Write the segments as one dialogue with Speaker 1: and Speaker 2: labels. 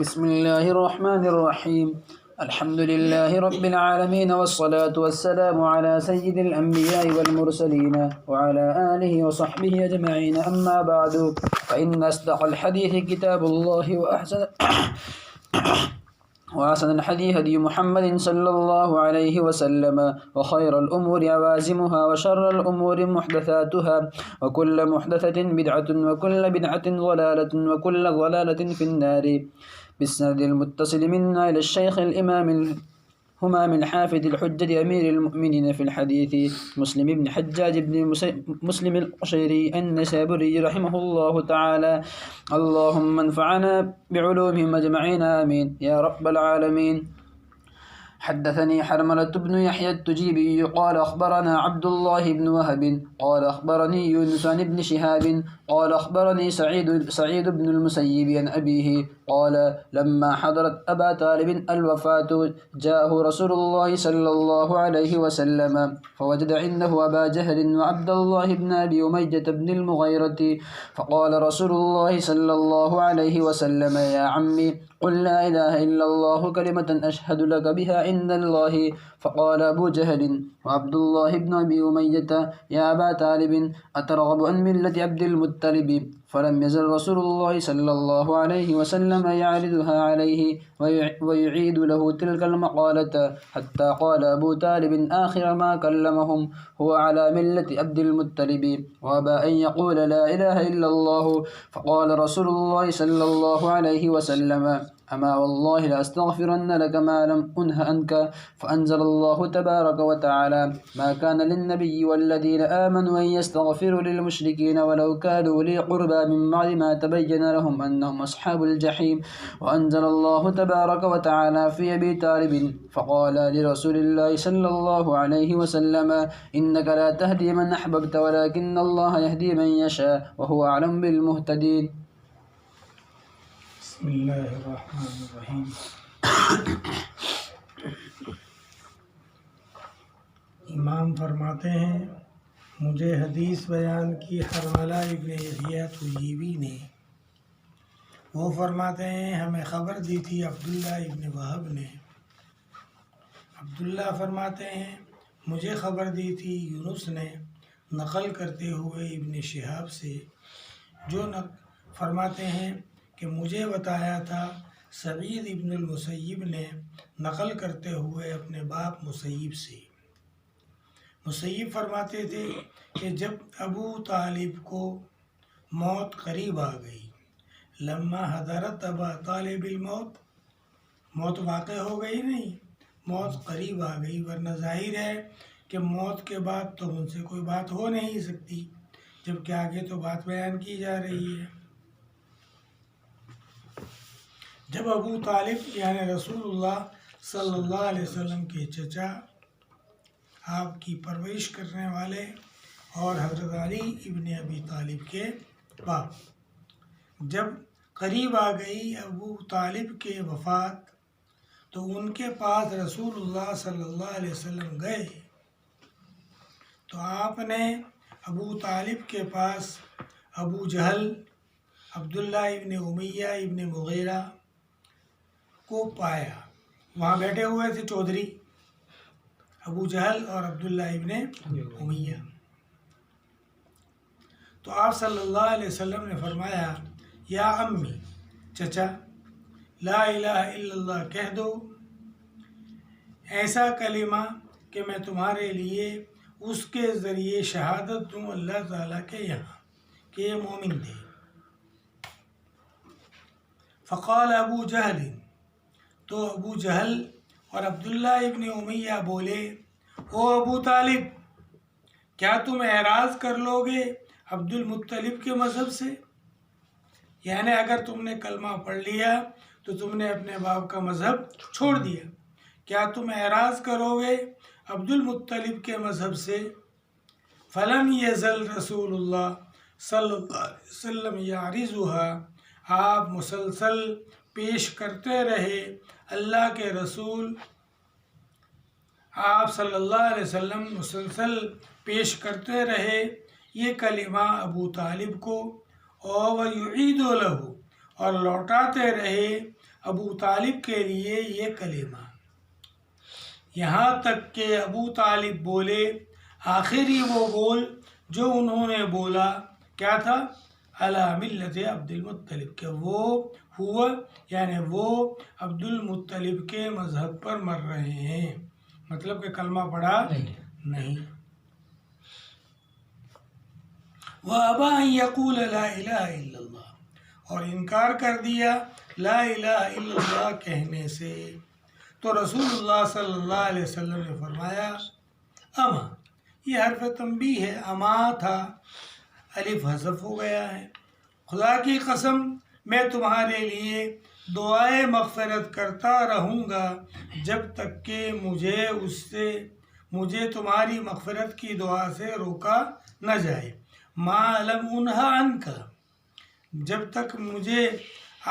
Speaker 1: بسم الله الرحمن الرحيم. الحمد لله رب العالمين، والصلاة والسلام على سيد الأنبياء والمرسلين وعلى آله وصحبه أجمعين، أما بعد، فإن أصدق الحديث كتاب الله، وأحسن الحديث هدي محمد صلى الله عليه وسلم، وخير الأمور عوازمها، وشر الأمور محدثاتها، وكل محدثة بدعة، وكل بدعة ضلالة، وكل ضلالة في النار. بالسند المتصل منا إلى الشيخ الإمام الهمام الحافظ الحجة أمير المؤمنين في الحديث مسلم بن حجاج بن مسلم القشيري النسابوري رحمه الله تعالى. اللهم انفعنا بعلومهم أجمعين، آمين يا رب العالمين. حدثني حرملة بن يحيى التجيبي قال أخبرنا عبد الله بن وهب قال أخبرني يونس عن ابن شهاب قال أخبرني سعيد بن المسيب عن أبيه قال لما حضرت أبا طالب الوفاة جاءه رسول الله صلى الله عليه وسلم فوجد عنده أبا جهل وعبد الله بن أبي أمية بن المغيرة، فقال رسول الله صلى الله عليه وسلم يا عمي قل لا إله إلا الله كلمة أشهد لك بها عند الله. فقال أبو جهل وعبد الله بن أبي أمية يا أبا طالب أترغب عن ملة عبد المطلب؟ فلم يزل رسول الله صلى الله عليه وسلم يعرضها عليه ويعيد له تلك المقالة، حتى قال أبو طالب آخر ما كلمهم هو على ملة عبد المطلب، وأبى أن يقول لا إله إلا الله. فقال رسول الله صلى الله عليه وسلم أما والله لأستغفرن لك ما لم أنه عنك. فأنزل الله تبارك وتعالى ما كان للنبي والذين آمنوا أن يستغفروا للمشركين ولو كانوا أولي قربى من بعد ما تبين لهم أنهم أصحاب الجحيم. وأنزل الله تبارك وتعالى في أبي طالب فقال لرسول الله صلى الله عليه وسلم إنك لا تهدي من أحببت ولكن الله يهدي من يشاء وهو أعلم بالمهتدين.
Speaker 2: بسم اللہ الرحمن الرحیم. امام فرماتے ہیں مجھے حدیث بیان کی حرملہ ابن یحییٰ تجیبی نے. وہ فرماتے ہیں ہمیں خبر دی تھی عبداللہ ابن وہب نے. عبداللہ فرماتے ہیں مجھے خبر دی تھی یونس نے نقل کرتے ہوئے ابن شہاب سے، جو فرماتے ہیں کہ مجھے بتایا تھا سعید ابن المسیب نے نقل کرتے ہوئے اپنے باپ مسیب سے. مسیب فرماتے تھے کہ جب ابو طالب کو موت قریب آ گئی، لما حضرت ابا طالب الموت، موت واقع ہو گئی نہیں، موت قریب آ گئی، ورنہ ظاہر ہے کہ موت کے بعد تو ان سے کوئی بات ہو نہیں سکتی، جبکہ آگے تو بات بیان کی جا رہی ہے. جب ابو طالب یعنی رسول اللہ صلی اللہ علیہ وسلم کے چچا، آپ کی پرورش کرنے والے، اور حضرت علی ابن ابی طالب کے باپ، جب قریب آ گئی ابو طالب کے وفات تو ان کے پاس رسول اللہ صلی اللہ علیہ وسلم گئے. تو آپ نے ابو طالب کے پاس ابو جہل، عبداللہ ابن امیہ ابن مغیرہ کو پایا. وہاں بیٹھے ہوئے تھے چودھری ابو جہل اور عبداللہ ابن امیہ. تو آپ صلی اللہ علیہ وسلم نے فرمایا یا امی، چچا، لا الہ الا اللہ کہہ دو، ایسا کلمہ کہ میں تمہارے لیے اس کے ذریعے شہادت دوں اللہ تعالیٰ کے یہاں کہ یہ مومن تھے. فقال ابو جہل، تو ابو جہل اور عبداللہ ابن امیہ بولے او ابو طالب، کیا تم اعراض کر لو گے عبد المطلب کے مذہب سے؟ یعنی اگر تم نے کلمہ پڑھ لیا تو تم نے اپنے باپ کا مذہب چھوڑ دیا، کیا تم اعراض کرو گے عبد المطلب کے مذہب سے؟ فلم یزل رسول اللہ صلی اللہ علیہ وسلم یعرضها، آپ مسلسل پیش کرتے رہے، اللہ کے رسول آپ صلی اللہ علیہ وسلم مسلسل پیش کرتے رہے یہ کلمہ ابو طالب کو، اور وَيُعِيدُ لَهُ، اور لوٹاتے رہے ابو طالب کے لیے یہ کلمہ، یہاں تک کہ ابو طالب بولے آخری وہ بول جو انہوں نے بولا کیا تھا؟ علی ملت عبد المطلب، کہ وہ یعنی وہ عبد المطلب کے مذہب پر مر رہے ہیں، مطلب کہ کلمہ پڑھا نہیں۔ وَأَبَى أَن يَقُولَ لَا إِلَهَ إِلَّا اللَّهُ، اور انکار کر دیا لا الہ الا اللہ کہنے سے۔ تو رسول اللہ صلی اللہ علیہ وسلم نے فرمایا اما، یہ حرف تنبیہ ہے، اما تھا، الف حذف ہو گیا ہے، خدا کی قسم میں تمہارے لیے دعائے مغفرت کرتا رہوں گا جب تک کہ مجھے تمہاری مغفرت کی دعا سے روکا نہ جائے، ما لم انہا عنک، جب تک مجھے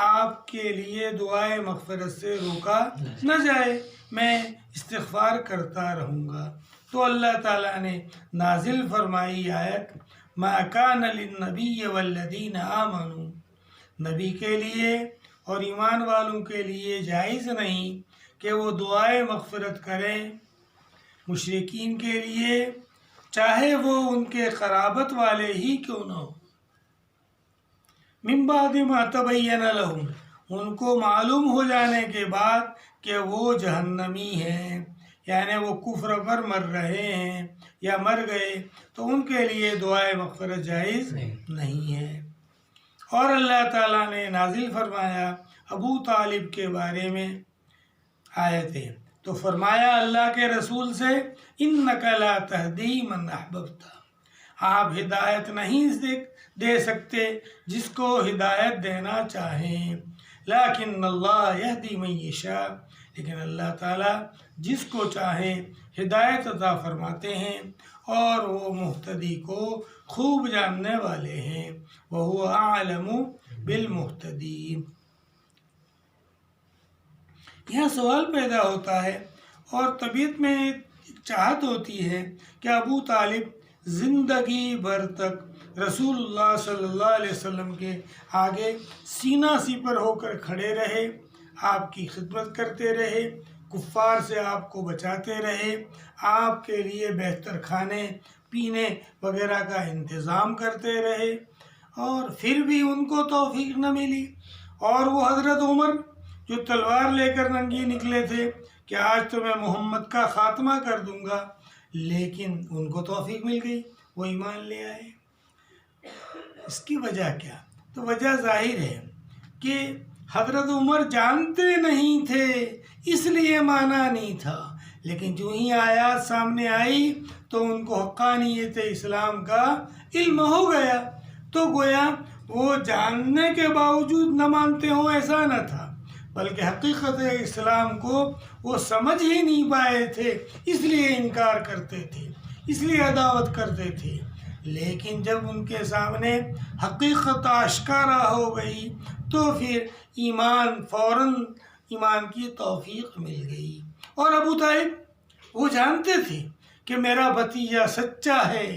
Speaker 2: آپ کے لیے دعائے مغفرت سے روکا نہ جائے میں استغفار کرتا رہوں گا۔ تو اللہ تعالیٰ نے نازل فرمائی آیت ما کان للنبی والذین آمنوا، نبی کے لیے اور ایمان والوں کے لیے جائز نہیں کہ وہ دعائے مغفرت کریں مشرکین کے لیے، چاہے وہ ان کے قرابت والے ہی کیوں نہ ہو، من بعد ما تبین لہم، ان کو معلوم ہو جانے کے بعد کہ وہ جہنمی ہیں، یعنی وہ کفر پر مر رہے ہیں یا مر گئے، تو ان کے لیے دعائے مغفرت جائز نہیں ہے۔ اور اللہ تعالیٰ نے نازل فرمایا ابو طالب کے بارے میں آیتیں، تو فرمایا اللہ کے رسول سے انک لا تہدی من احببت، آپ ہدایت نہیں دے سکتے جس کو ہدایت دینا چاہیں، لیکن اللہ یہدی من یشاء، لیکن اللہ تعالیٰ جس کو چاہے ہدایت عطا فرماتے ہیں، اور وہ مہتدی کو خوب جاننے والے ہیں، وَهُوَ أَعْلَمُ بِالْمُهْتَدِينَ۔ یہاں سوال پیدا ہوتا ہے اور طبیعت میں چاہت ہوتی ہے کہ ابو طالب زندگی بھر تک رسول اللہ صلی اللہ علیہ وسلم کے آگے سینہ سپر ہو کر کھڑے رہے، آپ کی خدمت کرتے رہے، کفار سے آپ کو بچاتے رہے، آپ کے لیے بہتر کھانے پینے وغیرہ کا انتظام کرتے رہے، اور پھر بھی ان کو توفیق نہ ملی، اور وہ حضرت عمر جو تلوار لے کر ننگی نکلے تھے کہ آج تو میں محمد کا خاتمہ کر دوں گا، لیکن ان کو توفیق مل گئی، وہ ایمان لے آئے۔ اس کی وجہ کیا؟ تو وجہ ظاہر ہے کہ حضرت عمر جانتے نہیں تھے، اس لیے مانا نہیں تھا، لیکن جو ہی آیات سامنے آئی تو ان کو حقانیت اسلام کا علم ہو گیا، تو گویا وہ جاننے کے باوجود نہ مانتے ہوں ایسا نہ تھا، بلکہ حقیقت اسلام کو وہ سمجھ ہی نہیں پائے تھے، اس لیے انکار کرتے تھے، اس لیے عداوت کرتے تھے، لیکن جب ان کے سامنے حقیقت آشکارا ہو گئی تو پھر فوراً ایمان کی توفیق مل گئی۔ اور ابو طالب وہ جانتے تھے کہ میرا بھتیجا سچا ہے،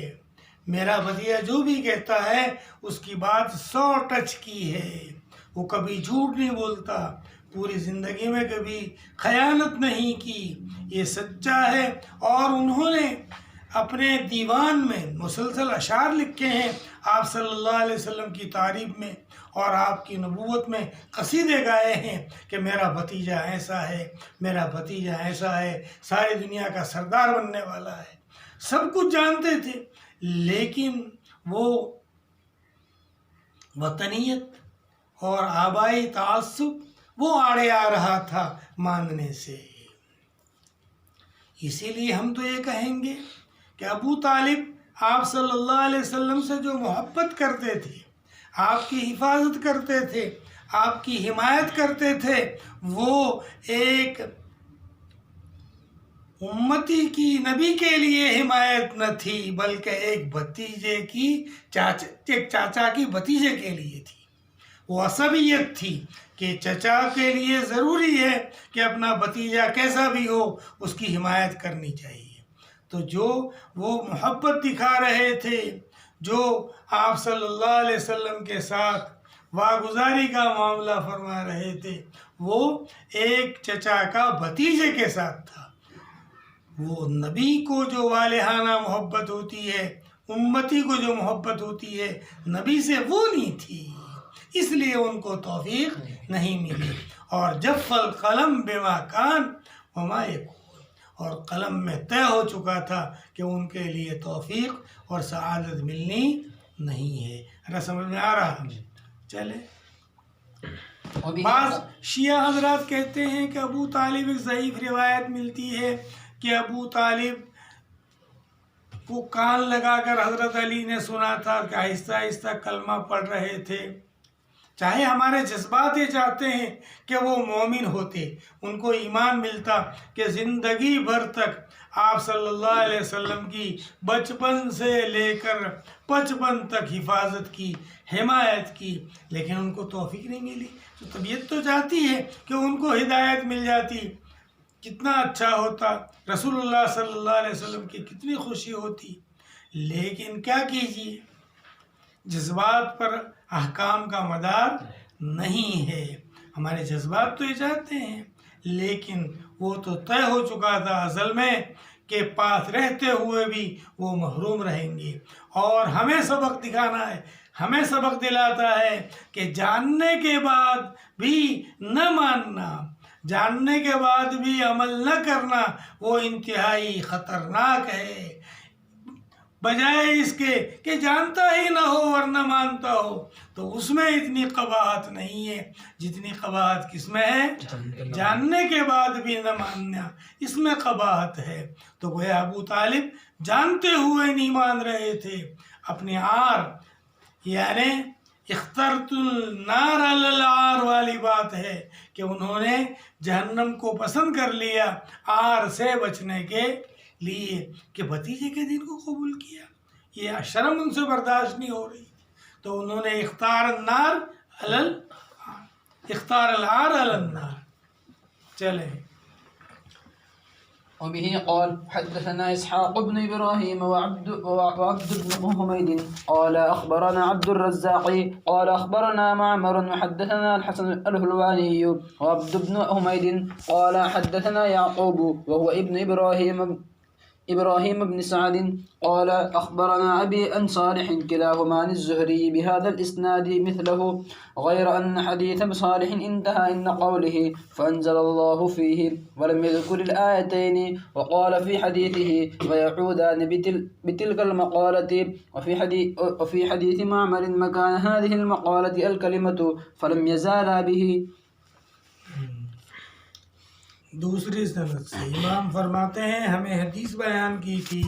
Speaker 2: میرا بھتیجا جو بھی کہتا ہے اس کی بات 100 ٹچ کی ہے، وہ کبھی جھوٹ نہیں بولتا، پوری زندگی میں کبھی خیانت نہیں کی، یہ سچا ہے۔ اور انہوں نے اپنے دیوان میں مسلسل اشعار لکھے ہیں آپ صلی اللہ علیہ وسلم کی تعریف میں، اور آپ کی نبوت میں قصیدے گائے ہیں کہ میرا بھتیجا ایسا ہے، میرا بھتیجا ایسا ہے، ساری دنیا کا سردار بننے والا ہے، سب کچھ جانتے تھے، لیکن وہ وطنیت اور آبائی تعصب وہ آڑے آ رہا تھا ماننے سے۔ اسی لیے ہم تو یہ کہیں گے کہ ابو طالب آپ صلی اللہ علیہ وسلم سے جو محبت کرتے تھے، آپ کی حفاظت کرتے تھے، آپ کی حمایت کرتے تھے، وہ ایک امتی کی نبی کے لیے حمایت نہ تھی، بلکہ ایک بھتیجے کی ایک چاچا کی بھتیجے کے لیے تھی۔ وہ عصبیت تھی کہ چچا کے لیے ضروری ہے کہ اپنا بھتیجا کیسا بھی ہو اس کی حمایت کرنی چاہیے۔ تو جو وہ محبت دکھا رہے تھے، جو آپ صلی اللہ علیہ وسلم کے ساتھ واگزاری کا معاملہ فرما رہے تھے، وہ ایک چچا کا بھتیجے کے ساتھ تھا۔ وہ نبی کو جو والہانہ محبت ہوتی ہے، امتی کو جو محبت ہوتی ہے، نبی سے وہ نہیں تھی، اس لیے ان کو توفیق نہیں ملی۔ اور جف القلم بما کان وما یکون، اور قلم میں طے ہو چکا تھا کہ ان کے لیے توفیق اور سعادت ملنی نہیں ہے۔ اگر سمجھ میں آ رہا؟ چلے، بعض شیعہ حضرات کہتے ہیں کہ ابو طالب، ایک ضعیف روایت ملتی ہے کہ ابو طالب کو کان لگا کر حضرت علی نے سنا تھا کہ آہستہ آہستہ کلمہ پڑھ رہے تھے۔ چاہے ہمارے جذبات یہ چاہتے ہیں کہ وہ مومن ہوتے، ان کو ایمان ملتا کہ زندگی بھر تک آپ صلی اللہ علیہ وسلم کی بچپن سے لے کر 55 تک حفاظت کی، حمایت کی، لیکن ان کو توفیق نہیں ملی۔ تو طبیعت تو چاہتی ہے کہ ان کو ہدایت مل جاتی، کتنا اچھا ہوتا، رسول اللہ صلی اللہ علیہ وسلم کی کتنی خوشی ہوتی، لیکن کیا کیجیے، جذبات پر احکام کا مدار نہیں ہے۔ ہمارے جذبات تو یہ چاہتے ہیں، لیکن وہ تو طے ہو چکا تھا ازل میں کہ پاس رہتے ہوئے بھی وہ محروم رہیں گے۔ اور ہمیں سبق دکھانا ہے، ہمیں سبق دلاتا ہے کہ جاننے کے بعد بھی نہ ماننا، جاننے کے بعد بھی عمل نہ کرنا، وہ انتہائی خطرناک ہے، بجائے اس کے کہ جانتا ہی نہ ہو اور نہ مانتا ہو۔ تو اس میں اتنی قباحت نہیں ہے جتنی قباحت کس میں ہے؟ جاننے کے بعد بھی نہ ماننا، اس میں قباحت ہے۔ تو گویا ابو طالب جانتے ہوئے نہیں مان رہے تھے، اپنے عار، یعنی اخترت النار علی العار والی بات ہے کہ انہوں نے جہنم کو پسند کر لیا عار سے بچنے کے لیے، کہ بھتیجے کے دین کو قبول کیا، یہ شرم ان سے برداشت نہیں ہو رہی، تو انہوں نے اختار النار علی العار، اختار العار علی النار۔ چلیں،
Speaker 1: وبه قال حدثنا إسحاق بن إبراهيم وعبد بن حميد قال أخبرنا عبد الرزاق قال أخبرنا معمر وحدثنا الحسن الحلواني وعبد بن حميد قال حدثنا يعقوب وهو ابن إبراهيم بن سعد قال أخبرنا أبي عن صالح كلاهما عن الزهري بهذا الإسناد مثله، غير أن حديث صالح انتهى إن قوله فأنزل الله فيه ولم يذكر الآيتين، وقال في حديثه ويعودان بتلك المقالة، وفي حديث معمر مكان هذه المقالة الكلمة فلم يزالا به۔
Speaker 2: دوسری سند سے امام فرماتے ہیں ہمیں حدیث بیان کی تھی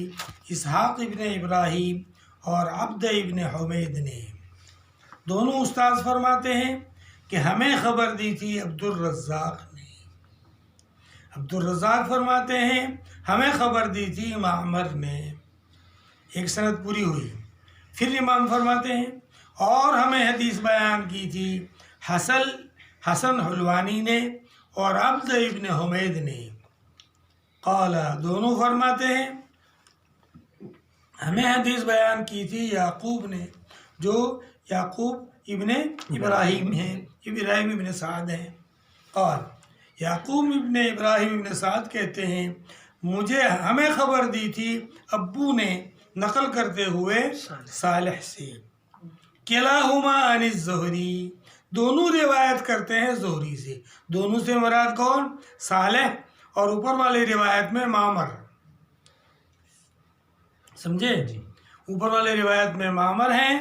Speaker 2: اسحاق ابن ابراہیم اور عبد ابن حمید نے، دونوں استاذ فرماتے ہیں کہ ہمیں خبر دی تھی عبد الرزاق نے، عبد الرزاق فرماتے ہیں ہمیں خبر دی تھی معمر نے۔ ایک سند پوری ہوئی، پھر امام فرماتے ہیں اور ہمیں حدیث بیان کی تھی حسن حلوانی نے اور عبد ابن حمید نے۔ قال، دونوں فرماتے ہیں ہمیں حدیث بیان کی تھی یعقوب نے، جو یعقوب ابن ابراہیم ہیں، ابراہیم ابن سعد ہیں۔ قال، یعقوب ابن ابراہیم ابن سعد کہتے ہیں ہمیں خبر دی تھی ابو نے نقل کرتے ہوئے صالح سے، کلاہما عن الزہری، دونوں روایت کرتے ہیں زہری سے، دونوں سے مراد کون؟ صالح، اور اوپر والی روایت میں معمر، سمجھے؟ اوپر والی روایت میں معمر ہیں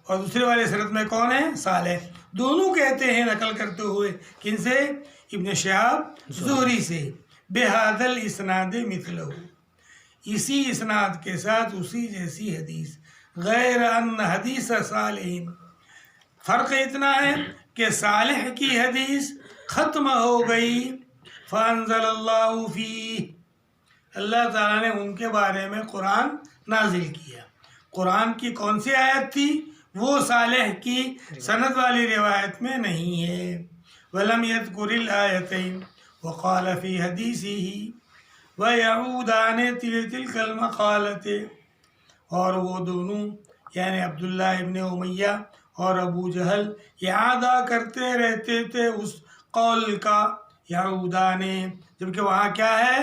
Speaker 2: اور دوسرے والے سند میں کون ہے؟ صالح۔ دونوں کہتے ہیں نقل کرتے ہوئے، کن سے؟ ابن شہاب زہری سے، بہذا الاسناد مثلہ، اسی اسناد کے ساتھ اسی جیسی حدیث، غیر ان حدیث صالح، فرق اتنا ہے کہ صالح کی حدیث ختم ہو گئی، فانزل اللہ فیہ، اللہ تعالیٰ نے ان کے بارے میں قرآن نازل کیا۔ قرآن کی کون سی آیت تھی؟ وہ صالح کی سند والی روایت میں نہیں ہے۔ وَلَمْ يَذْكُرِ الْآيَتَيْنِ وَقَالَ فِي حَدِيثِهِ وَيَعُودَانِ تِلْكَ الْمَقَالَةِ، اور وہ دونوں یعنی عبداللہ ابن امیہ اور ابو جہل اعادہ کرتے رہتے تھے اس قول کا یعودانے، جبکہ وہاں کیا ہے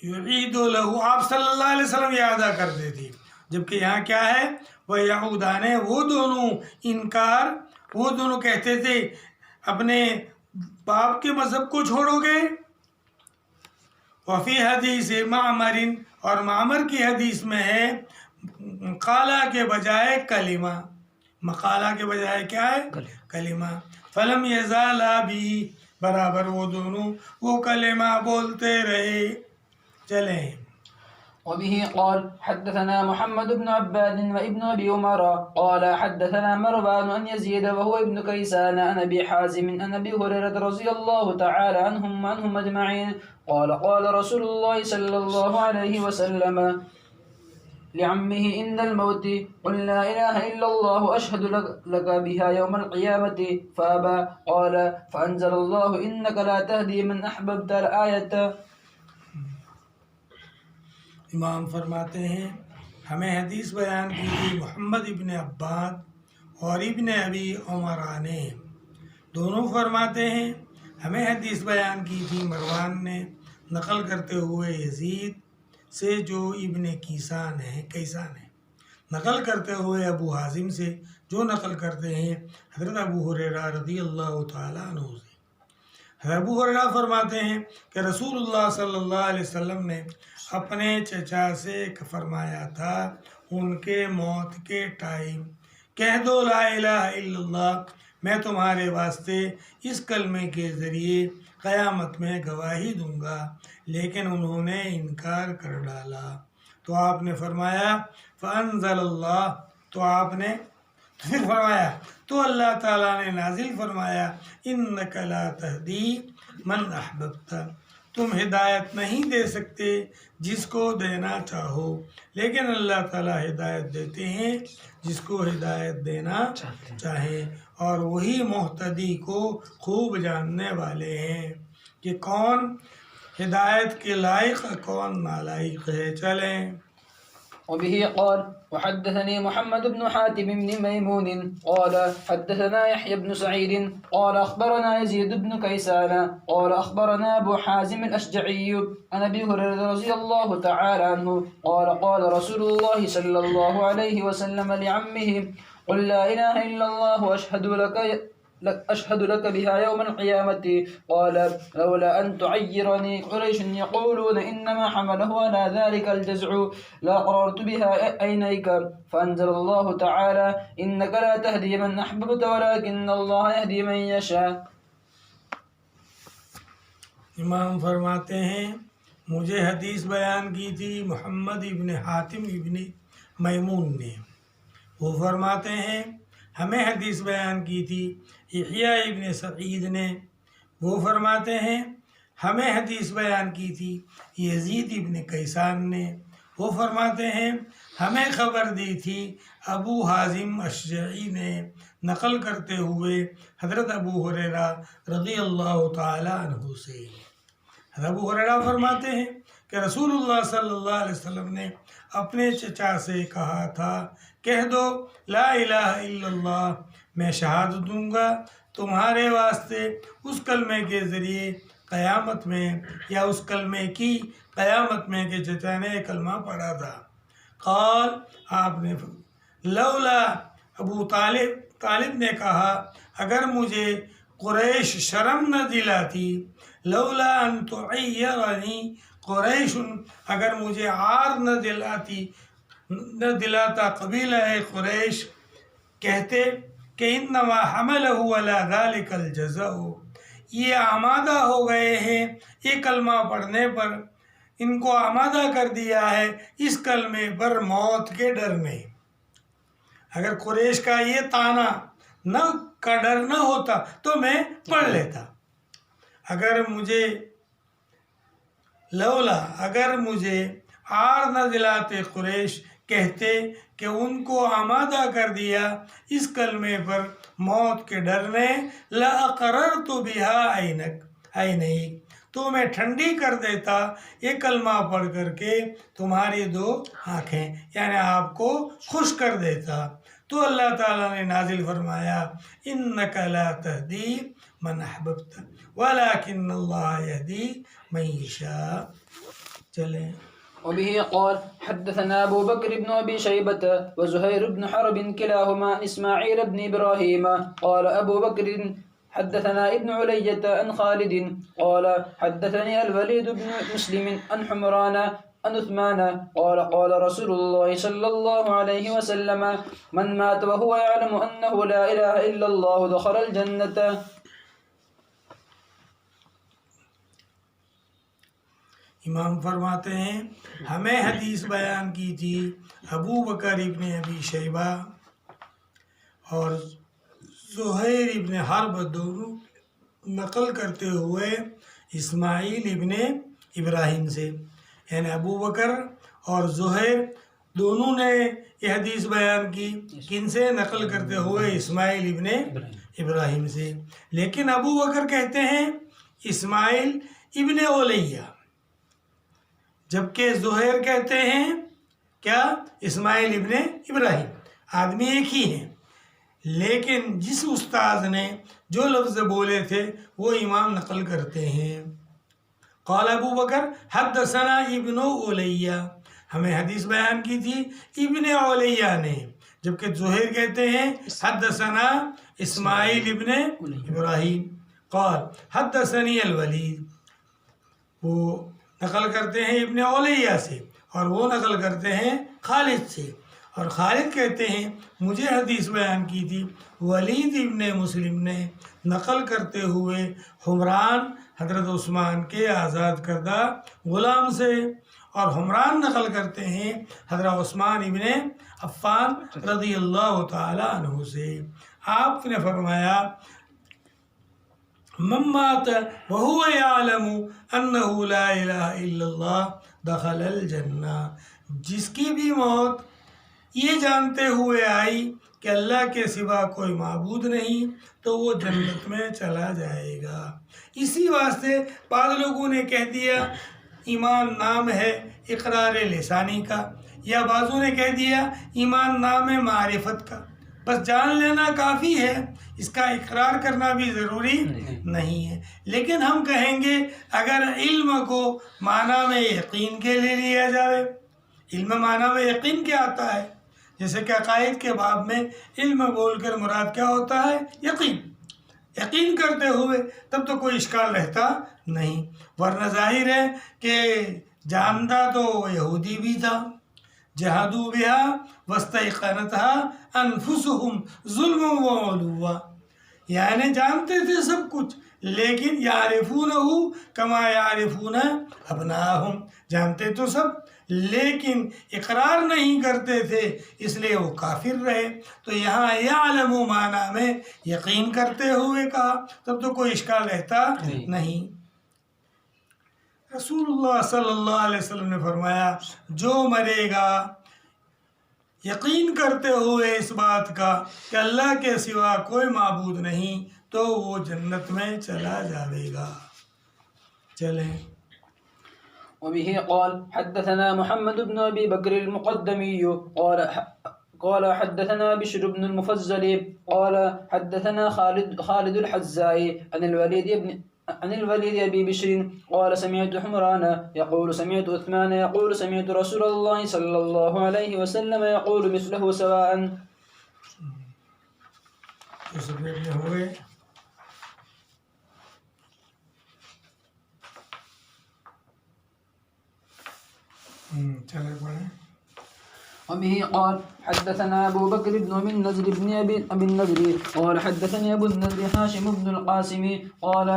Speaker 2: یعید لہو، آپ صلی اللہ علیہ وسلم یہ ادا کرتے تھے، جبکہ یہاں کیا ہے وہ یعودانے، وہ دونوں انکار، وہ دونوں کہتے تھے اپنے باپ کے مذہب کو چھوڑو گے۔ وفی حدیث معمر، اور معمر کی حدیث میں ہے مقالہ کے بجائے کلمہ، مقالہ کے بجائے کیا ہے کلمہ، فلم یزالا بھی، برابر وہ دونوں وہ کلمہ بولتے رہے۔ چلیں
Speaker 1: وبه قال حدثنا محمد بن عباد وابن أبي عمر قال حدثنا مروان عن يزيد وهو ابن كيسان عن أبي حازم عن أبي هريرة رضي الله تعالى عنهم أجمعين قال قال رسول الله صلى الله عليه وسلم لعمه عند الموت قل لا إله إلا الله أشهد لك بها يوم القيامة فأبى قال فأنزل الله إنك لا تهدي من أحببت الآية۔
Speaker 2: امام فرماتے ہیں ہمیں حدیث بیان کی تھی محمد ابن عباد اور ابن ابی عمرہ نے، دونوں فرماتے ہیں ہمیں حدیث بیان کی تھی مروان نے نقل کرتے ہوئے یزید سے جو ابن کیسان ہے نقل کرتے ہوئے ابو حازم سے جو نقل کرتے ہیں حضرت ابو ہریرہ رضی اللہ تعالیٰ عنہ سے۔ حضرت ابو ہریرہ فرماتے ہیں کہ رسول اللہ صلی اللہ علیہ وسلم نے اپنے چچا سے فرمایا تھا ان کے موت کے ٹائم، کہہ دو لا الہ الا اللہ، میں تمہارے واسطے اس کلمے کے ذریعے قیامت میں گواہی دوں گا، لیکن انہوں نے انکار کر ڈالا۔ تو آپ نے فرمایا فانزل اللہ، تو آپ نے پھر فرمایا تو اللہ تعالیٰ نے نازل فرمایا انک لا تہدی من احببت، تم ہدایت نہیں دے سکتے جس کو دینا چاہو، لیکن اللہ تعالیٰ ہدایت دیتے ہیں جس کو ہدایت دینا چاہیں، اور وہی مہتدی کو خوب جاننے والے ہیں کہ کون ہدایت کے لائق کون نالائق ہے۔ چلیں
Speaker 1: وبه قال وحدثني محمد بن حاتم بن ميمون قال حدثنا يحيى بن سعيد قال أخبرنا يزيد بن كيسان قال أخبرنا أبو حازم الأشجعي عن أبي هريرة رضي الله تعالى عنه قال قال رسول الله صلى الله عليه وسلم لعمه قل لا إله إلا الله أشهد لك بها يوم القيامة قال لولا أن تعيرني قريش يقولون إنما حمله على ذلك الجزع لا قررت بها عينيك فأنزل الله تعالى إنك لا تهدي من أحببت ولكن الله يهدي من يشاء۔
Speaker 2: امام فرماتے ہیں مجھے حدیث بیان کی تھی محمد ابن حاتم ابن میمون نے، وہ فرماتے ہیں ہمیں حدیث بیان کی تھی یحییٰ ابن سعید نے، وہ فرماتے ہیں ہمیں حدیث بیان کی تھی یزید ابن کیسان نے، وہ فرماتے ہیں ہمیں خبر دی تھی ابو حازم اشجعی نے نقل کرتے ہوئے حضرت ابو ہریرہ رضی اللہ تعالیٰ عنہ سے۔ حضرت ابو ہریرہ فرماتے ہیں کہ رسول اللہ صلی اللہ علیہ وسلم نے اپنے چچا سے کہا تھا کہہ دو لا الہ الا اللہ، میں شہادت دوں گا تمہارے واسطے اس کلمے کے ذریعے قیامت میں، یا اس کلمے کی قیامت میں کہ چچا نے کلمہ پڑھا تھا۔ قال، آپ نے لولا ابو طالب نے کہا اگر مجھے قریش شرم نہ دلاتی، لولا ان تعیرنی قریش، اگر مجھے عار نہ دلاتا قبیلہ قریش، کہتے کہ انما حملہ علی ذلک الجزع، یہ آمادہ ہو گئے ہیں یہ کلمہ پڑھنے پر، ان کو آمادہ کر دیا ہے اس کلمے پر موت کے ڈر نے۔ اگر قریش کا یہ طعنہ کا ڈر نہ ہوتا تو میں پڑھ لیتا۔ اگر مجھے عار نہ دلاتے قریش، کہتے کہ ان کو آمادہ کر دیا اس کلمے پر موت کے ڈر نے، لَأَقْرَرْتُ بِهَا عَيْنَيْكَ، تو میں ٹھنڈی کر دیتا یہ کلمہ پڑھ کر کے تمہاری دو آنکھیں، یعنی آپ کو خوش کر دیتا۔ تو اللہ تعالیٰ نے نازل فرمایا انک لا تہدی من احببت ولکن اللہ یہدی من یشاء. چلیں.
Speaker 1: وبه قال حدثنا أبو بكر بن أبي شيبة وزهير بن حرب كلاهما عن إسماعيل بن إبراهيم قال أبو بكر حدثنا ابن علية عن خالد قال حدثني الوليد بن مسلم عن حمران عن عثمان قال قال رسول الله صلى الله عليه وسلم من مات وهو يعلم أنه لا إله إلا الله دخل الجنة.
Speaker 2: امام فرماتے ہیں ہمیں حدیث بیان کی تھی ابو بکر ابن ابی شیبہ اور زہیر ابن حرب دونوں نقل کرتے ہوئے اسماعیل ابن ابراہیم سے، یعنی ابو بکر اور زہیر دونوں نے یہ حدیث بیان کی. کن سے؟ نقل کرتے ہوئے اسماعیل ابن ابراہیم سے. لیکن ابو بکر کہتے ہیں اسماعیل ابن اولیہ، جبکہ زہیر کہتے ہیں کیا؟ اسماعیل ابن ابراہیم. آدمی ایک ہی ہیں، لیکن جس استاذ نے جو لفظ بولے تھے وہ امام نقل کرتے ہیں. قال ابو بکر حدثنا ابن اولیہ، ہمیں حدیث بیان کی تھی ابن اولیہ نے، جبکہ زہیر کہتے ہیں حدثنا اسماعیل ابن ابراہیم. قال حدثنی الولید، وہ نقل کرتے ہیں ابن اولیہ سے اور وہ نقل کرتے ہیں خالد سے، اور خالد کہتے ہیں مجھے حدیث بیان کی تھی ولید ابن مسلم نے نقل کرتے ہوئے حمران حضرت عثمان کے آزاد کردہ غلام سے، اور حمران نقل کرتے ہیں حضرت عثمان ابن عفان رضی اللہ تعالی عنہ سے. آپ نے فرمایا من مات وهو يعلم انه لا الہ الا اللہ دخل الجنہ، جس کی بھی موت یہ جانتے ہوئے آئی کہ اللہ کے سوا کوئی معبود نہیں تو وہ جنت میں چلا جائے گا. اسی واسطے بعض لوگوں نے کہہ دیا ایمان نام ہے اقرار لسانی کا، یا بعضوں نے کہہ دیا ایمان نام ہے معرفت کا، بس جان لینا کافی ہے، اس کا اقرار کرنا بھی ضروری نہیں ہے. لیکن ہم کہیں گے اگر علم کو معنی میں یقین کے لے لیا جائے، علم معنی میں یقین کیا آتا ہے؟ جیسے کہ عقائد کے باب میں علم بول کر مراد کیا ہوتا ہے؟ یقین. یقین کرتے ہوئے تب تو کوئی اشکال رہتا نہیں، ورنہ ظاہر ہے کہ جانتا تو یہودی بھی تھا. جہادوا بها واستيقنتها انفسهم ظلما وعلوا، یعنی جانتے تھے سب کچھ، لیکن یعرفونہ کما یعرفون ابناءہم، جانتے تو سب لیکن اقرار نہیں کرتے تھے، اس لیے وہ کافر رہے. تو یہاں یعلم معنی میں یقین کرتے ہوئے کہا، تب تو کوئی اشکال رہتا نہیں. رسول اللہ صلی اللہ علیہ وسلم نے فرمایا جو مرے گا یقین کرتے ہوئے اس بات کا کہ اللہ کے سوا کوئی معبود نہیں تو وہ جنت میں چلا جاوے گا. چلیں.
Speaker 1: وبه قال حدثنا محمد بن أبي بكر المقدمي قال حدثنا بشر بن المفضل قال حدثنا خالد الحزاء عن الوليد أبي بشر قال سمعت حمران يقول سمعت عثمان يقول سمعت رسول الله صلى الله عليه وسلم يقول مثله سواء. وبه قال حدثنا أبو بكر بن أبي النضر بن أبي النضر قال حدثني أبو النضر هاشم بن القاسم قال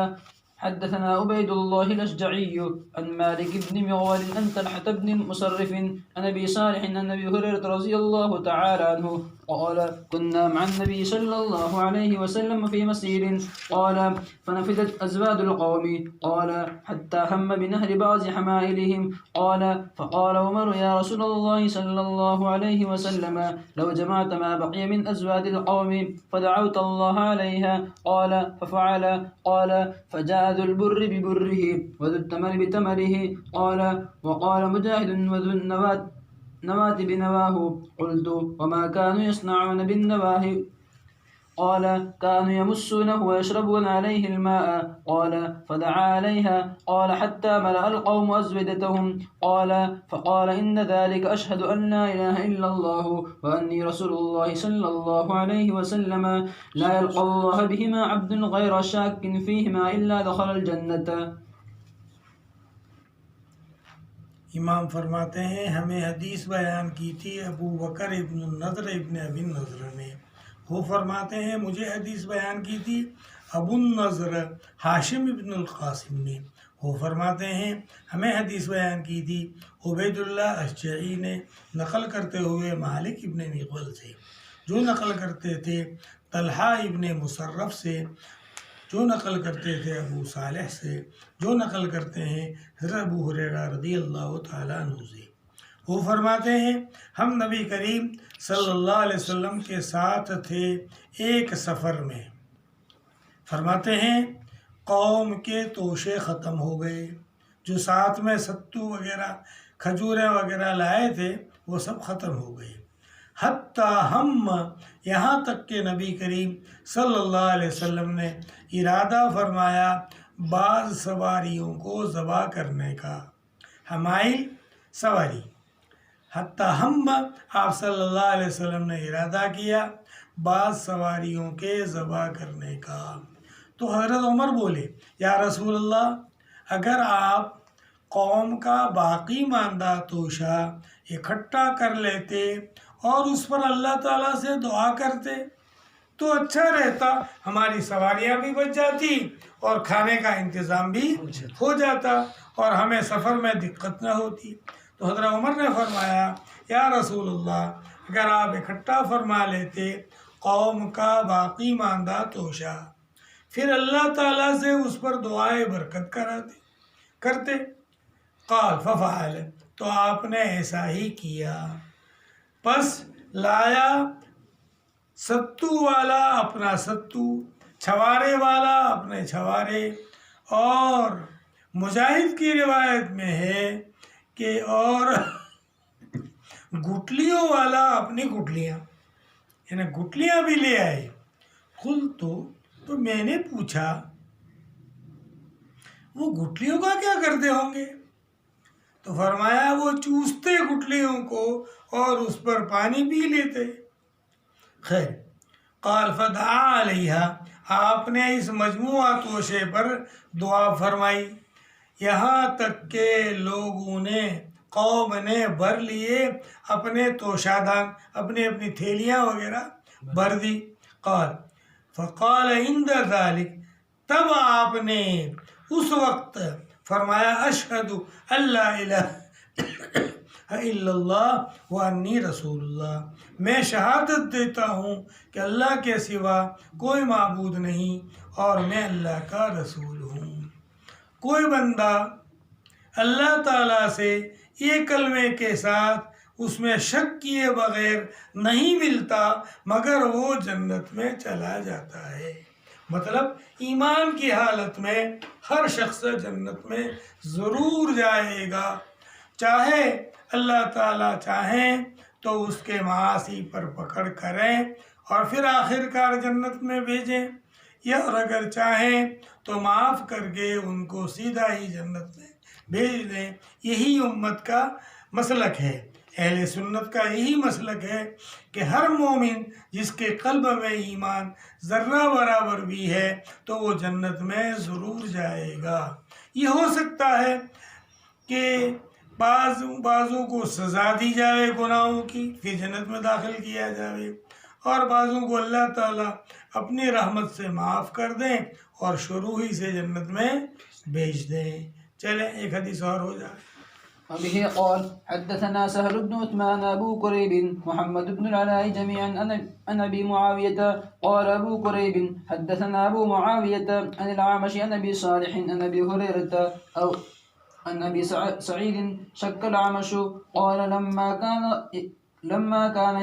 Speaker 1: حدثنا عبيد الله الأشجعي عن مالك بن مغول عن طلحة بن مصرف عن أبي صالح عن أبي هريرة رضي الله تعالى عنه قال كنا مع النبي صلى الله عليه وسلم في مسير قال فنفدت أزواد القوم قال حتى هم بنهر بعض حمائلهم قال فقال عمر يا رسول الله صلى الله عليه وسلم لو جمعت ما بقي من أزواد القوم فدعوت الله عليها قال ففعل قال فجاء ذو البر ببره وذو التمر بتمره قال وقال مجاهد وذو النواة بنواه. قلت وما كانوا يصنعون بالنواه؟ قال كانوا يمسونه ويشربون عليه الماء. قال فدعا عليها. قال حتى ملأ القوم أزودتهم. قال فقال إن ذلك أشهد أن لا إله إلا الله وأني رسول الله صلى الله عليه وسلم لا يلقى الله بهما عبد غير شاك فيهما إلا دخل الجنة.
Speaker 2: امام فرماتے ہیں ہمیں حدیث بیان کی تھی ابو بکر ابن النضر ابن ابی النضر نے. وہ فرماتے ہیں مجھے حدیث بیان کی تھی ابو النضر ہاشم ابن القاسم نے. وہ فرماتے ہیں ہمیں حدیث بیان کی تھی عبید اللہ اشجعی نے نقل کرتے ہوئے مالک ابن مغول سے، جو نقل کرتے تھے طلحہ ابن مصرف سے، جو نقل کرتے تھے ابو صالح سے، جو نقل کرتے ہیں حضرت ابو ہریرہ رضی اللہ تعالیٰ عنہ سے. وہ فرماتے ہیں ہم نبی کریم صلی اللہ علیہ وسلم کے ساتھ تھے ایک سفر میں. فرماتے ہیں قوم کے توشے ختم ہو گئے، جو ساتھ میں ستو وغیرہ کھجوریں وغیرہ لائے تھے وہ سب ختم ہو گئے. حتیٰ ہم یہاں تک کہ نبی کریم صلی اللہ علیہ وسلم نے ارادہ فرمایا بعض سواریوں کو ذبح کرنے کا. حمائل سواری. حتیٰ ہم آپ صلی اللہ علیہ وسلم نے ارادہ کیا بعض سواریوں کے ذبح کرنے کا. تو حضرت عمر بولے یا رسول اللہ اگر آپ قوم کا باقی ماندہ توشہ اکٹھا کر لیتے اور اس پر اللہ تعالیٰ سے دعا کرتے تو اچھا رہتا، ہماری سواریاں بھی بچ جاتی اور کھانے کا انتظام بھی ہو جاتا اور ہمیں سفر میں دقت نہ ہوتی. تو حضرت عمر نے فرمایا یا رسول اللہ اگر آپ اکٹھا فرما لیتے قوم کا باقی ماندہ توشہ پھر اللہ تعالیٰ سے اس پر دعائے برکت کرتے. قال ففعل، تو آپ نے ایسا ہی کیا. پس لایا ستو والا اپنا ستو، چھوارے والا اپنے چھوارے، اور مجاہد کی روایت میں ہے کہ اور گٹلیوں والا اپنی گٹلیاں، یعنی گٹلیاں بھی لے آئے. تو میں نے پوچھا وہ گٹلیوں کا کیا کرتے ہوں گے؟ تو فرمایا وہ چوستے گٹلیوں کو اور اس پر پانی پی لیتے. خیر. قال فدعا علیہا، آپ نے اس مجموعہ توشے پر دعا فرمائی یہاں تک کہ لوگوں نے قوم نے بھر لیے اپنے توشادان، اپنی تھیلیاں وغیرہ بھر دی. قال فقال عند ذلك، تب آپ نے اس وقت فرمایا اشہد ان لا الہ الا اللہ وانی رسول اللہ، میں شہادت دیتا ہوں کہ اللہ کے سوا کوئی معبود نہیں اور میں اللہ کا رسول ہوں. کوئی بندہ اللہ تعالیٰ سے یہ کلمے کے ساتھ اس میں شک کیے بغیر نہیں ملتا مگر وہ جنت میں چلا جاتا ہے. مطلب ایمان کی حالت میں ہر شخص جنت میں ضرور جائے گا، چاہے اللہ تعالیٰ چاہیں تو اس کے معاصی پر پکڑ کریں اور پھر آخر کار جنت میں بھیجیں، یا اور اگر چاہیں تو معاف کر کے ان کو سیدھا ہی جنت میں بھیج دیں. یہی امت کا مسلک ہے، اہل سنت کا یہی مسلک ہے کہ ہر مومن جس کے قلب میں ایمان ذرہ برابر بھی ہے تو وہ جنت میں ضرور جائے گا. یہ ہو سکتا ہے کہ بعضوں کو سزا دی جائے گناہوں کی پھر جنت میں داخل کیا جائے، اور بعضوں کو اللہ تعالیٰ اپنی رحمت سے معاف کر دیں اور شروع ہی سے جنت میں بھیج دیں. چلیں ایک حدیث اور ہو جائے.
Speaker 1: وبه قال حدثنا سهل بن عثمان أبو كريب محمد بن العلاء جميعا عن أبي معاوية قال أبو كريب حدثنا أبو معاوية عن الأعمش عن أبي صالح عن أبي هريرة أو عن أبي سعيد شك الأعمش قال لما كان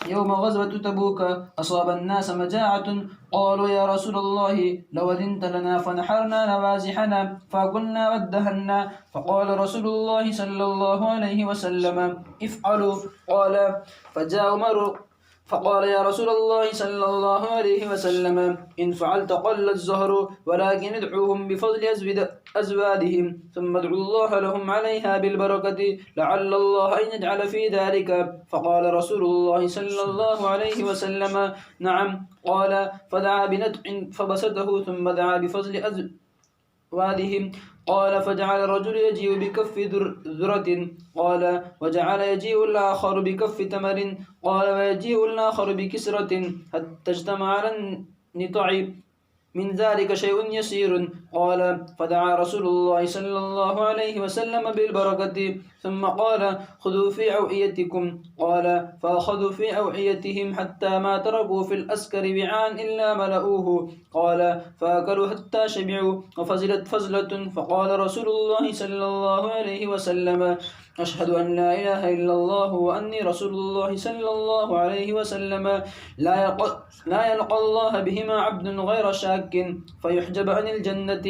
Speaker 1: يوم غزوة تبوك أصاب الناس مجاعة قالوا يا رسول الله لو أذنت لنا فنحرنا نوازحنا فكنا وادهنا فقال رسول الله صلى الله عليه وسلم افعلوا قال فجاء عمر فقال يا رسول الله صلى الله عليه وسلم إن فعلت قل الزهر ولكن ادعوهم بفضل أزوادهم ثم ادعوا الله لهم عليها بالبركة لعل الله أن يجعل في ذلك فقال رسول الله صلى الله عليه وسلم نعم قال فدعا بندع فبسطه ثم دعا بفضل أزوادهم قال فجعل الرجل يجيء بكف ذرة قال وجعل يجيء الآخر بكف تمر قال ويجيء الآخر بكسرة حتى اجتمع على النطع من ذلك شيء يسير قال فدعا رسول الله صلى الله عليه وسلم بالبركة ثم قال خذوا في أوعيتكم قال فأخذوا في أوعيتهم حتى ما تركوا في الأسكر وعاء إلا ملؤوه قال فأكلوا حتى شبعوا وفزلت فزلة فقال رسول الله صلى الله عليه وسلم أشهد أن لا إله إلا الله وأني رسول الله صلى الله عليه وسلم لا يلقى الله بهما عبد غير شاك فيحجب عن الجنة.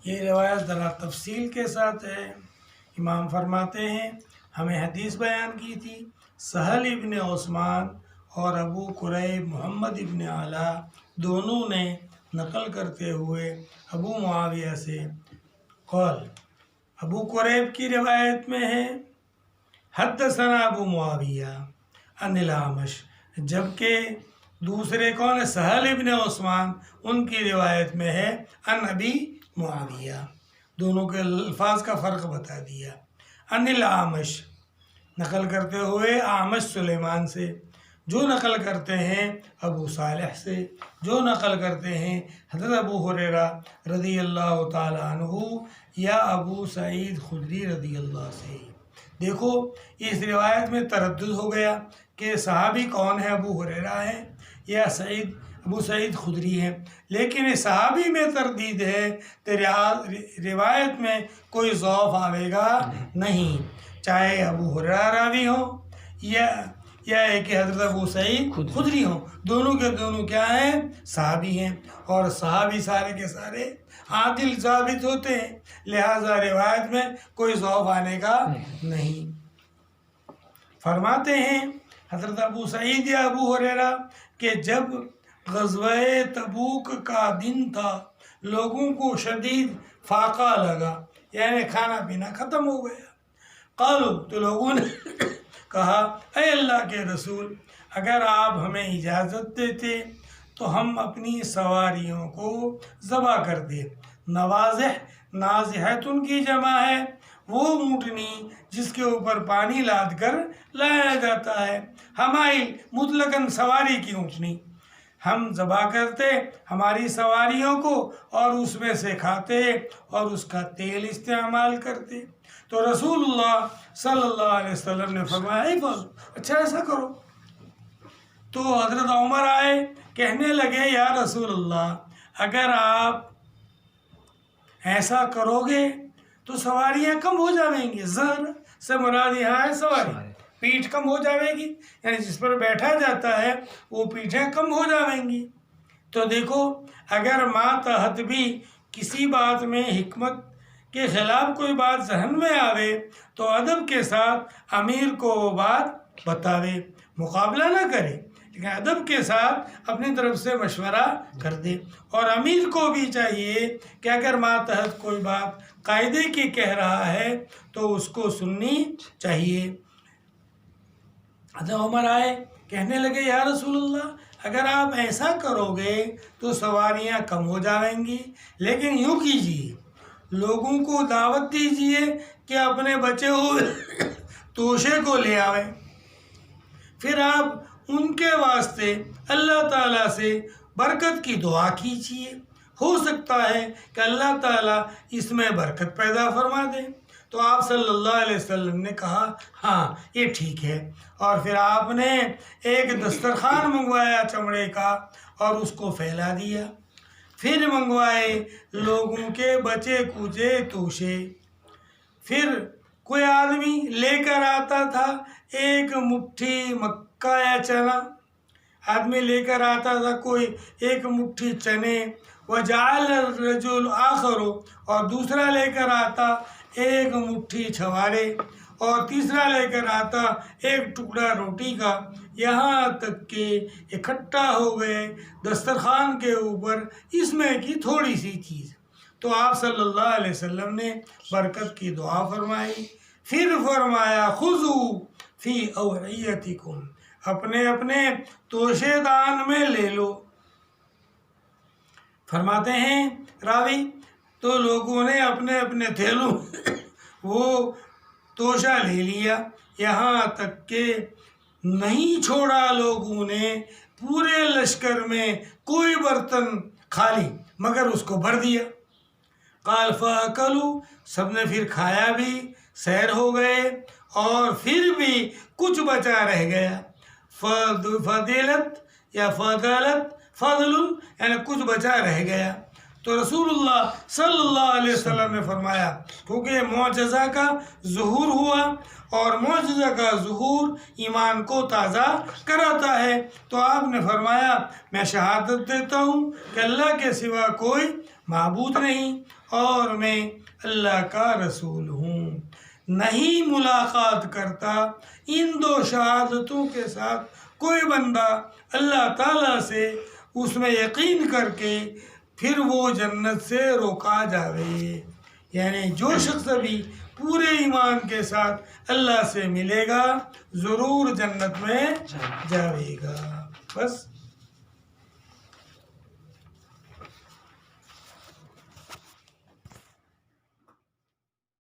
Speaker 2: یہ روایت ذرا تفصیل کے ساتھ ہے. امام فرماتے ہیں ہمیں حدیث بیان کی تھی سہل ابن عثمان اور ابو قریب محمد ابن علا دونوں نے نقل کرتے ہوئے ابو معاویہ سے قول. ابو قریب کی روایت میں ہے حدثنا ابو معاویہ عن الاعمش، جبکہ دوسرے کون ہے سہل ابن عثمان، ان کی روایت میں ہے عن ابی معاویہ. دونوں کے الفاظ کا فرق بتا دیا. عن الاعمش نقل کرتے ہوئے اعمش سلیمان سے، جو نقل کرتے ہیں ابو صالح سے، جو نقل کرتے ہیں حضرت ابو ہریرہ رضی اللہ تعالی عنہ یا ابو سعید خدری رضی اللہ سے. دیکھو اس روایت میں تردد ہو گیا کہ صحابی کون ہے، ابو ہریرہ ہے یا ابو سعید خدری ہے، لیکن اس صحابی میں تردید ہے تو روایت میں کوئی ضعف آئے گا نہیں، چاہے ابو ہریرہ راوی ہو یا ایک حضرت ابو سعید خدری ہوں، دونوں کے دونوں کیا ہیں، صحابی ہیں، اور صحابی سارے کے سارے عادل ثابت ہوتے ہیں، لہذا روایت میں کوئی ضعف آنے کا نہیں. فرماتے ہیں حضرت ابو سعید یا ابو ہریرہ کہ جب غزوہ تبوک کا دن تھا لوگوں کو شدید فاقہ لگا، یعنی کھانا پینا ختم ہو گیا. قالو تو لوگوں نے کہا اے اللہ کے رسول اگر آپ ہمیں اجازت دیتے تو ہم اپنی سواریوں کو ذبح کرتے. نوازح نازحتن کی جمع ہے وہ اونٹنی جس کے اوپر پانی لاد کر لایا جاتا ہے. حمائل مطلقاً سواری کی اونٹنی ہم ذبح کرتے ہماری سواریوں کو اور اس میں سے کھاتے اور اس کا تیل استعمال کرتے. تو رسول اللہ صلی اللہ علیہ وسلم نے فرمایا اچھا ایسا کرو. تو حضرت عمر آئے کہنے لگے یا رسول اللہ اگر آپ ایسا کرو گے تو سواریاں کم ہو جائیں گی. زہر سے مراد یہاں ہے سواری، پیٹھ کم ہو جائے گی، یعنی جس پر بیٹھا جاتا ہے وہ پیٹھیں کم ہو جائیں گی. تو دیکھو اگر ماتحت بھی کسی بات میں حکمت کے خلاف کوئی بات ذہن میں آوے تو ادب کے ساتھ امیر کو وہ بات بتاوے، مقابلہ نہ کرے لیکن ادب کے ساتھ اپنی طرف سے مشورہ کر دے. اور امیر کو بھی چاہیے کہ اگر ماتحت کوئی بات قاعدے کی کہہ رہا ہے تو اس کو سننی چاہیے. حضرت عمر آئے کہنے لگے یا رسول اللہ اگر آپ ایسا کرو گے تو سواریاں کم ہو جائیں گی، لیکن یوں کیجیے لوگوں کو دعوت دیجیے کہ اپنے بچے ہوئے توشے کو لے آئیں، پھر آپ ان کے واسطے اللہ تعالیٰ سے برکت کی دعا کیجیے، ہو سکتا ہے کہ اللہ تعالیٰ اس میں برکت پیدا فرما دے. تو آپ صلی اللہ علیہ وسلم نے کہا ہاں یہ ٹھیک ہے، اور پھر آپ نے ایک دسترخوان منگوایا چمڑے کا اور اس کو پھیلا دیا. پھر منگوائے لوگوں کے بچے کوچے توشے، پھر کوئی آدمی لے کر آتا تھا ایک مٹھی مکہ یا چنا، آدمی لے کر آتا تھا کوئی ایک مٹھی چنے، وجعل الرجل آخر، اور دوسرا لے کر آتا ایک مٹھی چھوارے، اور تیسرا لے کر آتا ایک ٹکڑا روٹی کا، یہاں تک کہ اکٹھا ہو گئے دسترخوان کے اوپر اس میں کی تھوڑی سی چیز۔ تو آپ صلی اللہ علیہ وسلم نے برکت کی دعا فرمائی، پھر فرمایا خذوا فی اوعیتکم، اپنے اپنے توشے دان میں لے لو۔ فرماتے ہیں راوی تو لوگوں نے اپنے اپنے تھیلوں وہ توشہ لے لیا، یہاں تک کہ نہیں چھوڑا لوگوں نے پورے لشکر میں کوئی برتن خالی مگر اس کو بھر دیا۔ قال فاکلوا، سب نے پھر کھایا بھی، سیر ہو گئے، اور پھر بھی کچھ بچا رہ گیا۔ فضلت یا فضلت فضل یعنی کچھ بچا رہ گیا، تو رسول اللہ صلی اللہ علیہ وسلم نے فرمایا، کیونکہ معجزہ کا ظہور ہوا اور معجزہ کا ظہور ایمان کو تازہ کراتا ہے، تو آپ نے فرمایا میں شہادت دیتا ہوں کہ اللہ کے سوا کوئی معبود نہیں اور میں اللہ کا رسول ہوں۔ نہیں ملاقات کرتا ان دو شہادتوں کے ساتھ کوئی بندہ اللہ تعالیٰ سے اس میں یقین کر کے پھر وہ جنت سے روکا جاوے، یعنی جو شخص بھی پورے ایمان کے ساتھ اللہ سے ملے گا ضرور جنت میں جاوے گا۔ بس